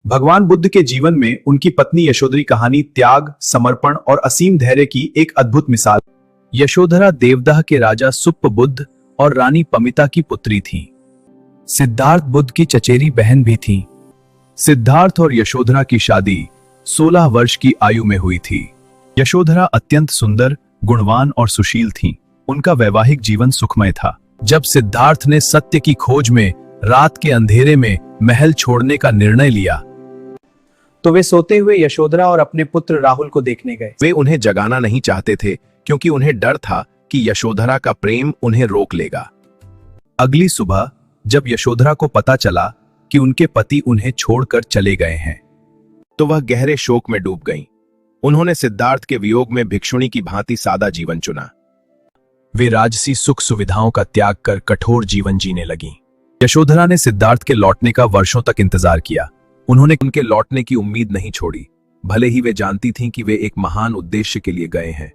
भगवान बुद्ध के जीवन में उनकी पत्नी यशोधरी कहानी त्याग, समर्पण और असीम धैर्य की एक अद्भुत मिसाल। यशोधरा देवदाह के राजा सुप्पबुद्ध और रानी पमिता की पुत्री थी। सिद्धार्थ बुद्ध की चचेरी बहन भी थी। सिद्धार्थ और यशोधरा की शादी 16 वर्ष की आयु में हुई थी। यशोधरा अत्यंत सुंदर, गुणवान और सुशील थीं। उनका वैवाहिक जीवन सुखमय था। जब सिद्धार्थ ने सत्य की खोज में रात के अंधेरे में महल छोड़ने का निर्णय लिया, तो वे सोते हुए यशोधरा और अपने पुत्र राहुल को देखने गए। वे उन्हें जगाना नहीं चाहते थे क्योंकि उन्हें डर था कि यशोधरा का प्रेम उन्हें रोक लेगा। अगली सुबह जब यशोधरा को पता चला कि उनके पति उन्हें छोड़कर चले गए हैं, तो वह गहरे शोक में डूब गईं। उन्होंने सिद्धार्थ के वियोग में भिक्षुणी की भांति सादा जीवन चुना। वे राजसी सुख सुविधाओं का त्याग कर कठोर जीवन जीने लगीं। यशोधरा ने सिद्धार्थ के लौटने का वर्षों तक इंतजार किया। उन्होंने उनके लौटने की उम्मीद नहीं छोड़ी, भले ही वे जानती थीं कि वे एक महान उद्देश्य के लिए गए हैं।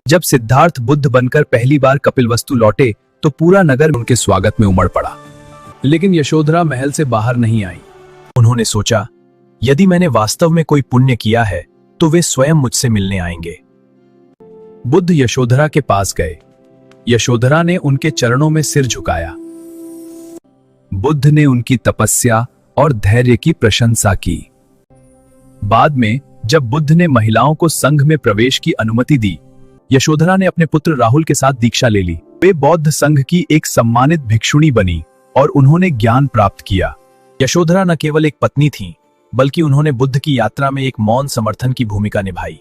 जब सिद्धार्थ बुद्ध बनकर पहली बार कपिलवस्तु लौटे तो पूरा नगर उनके स्वागत में उमड़ पड़ा। लेकिन यशोधरा महल से बाहर नहीं आई। उन्होंने सोचा, यदि मैंने वास्तव में कोई पुण्य किया है तो वे स्वयं मुझसे मिलने आएंगे। बुद्ध यशोधरा के पास गए। यशोधरा ने उनके चरणों में सिर झुकाया। बुद्ध ने उनकी तपस्या और धैर्य की प्रशंसा की। बाद में जब बुद्ध ने महिलाओं को संघ में प्रवेश की अनुमति दी, यशोधरा ने अपने पुत्र राहुल के साथ दीक्षा ले ली। वे बौद्ध संघ की एक सम्मानित भिक्षुणी बनी और उन्होंने ज्ञान प्राप्त किया। यशोधरा न केवल एक पत्नी थीं, बल्कि उन्होंने बुद्ध की यात्रा में एक मौन समर्थन की भूमिका निभाई।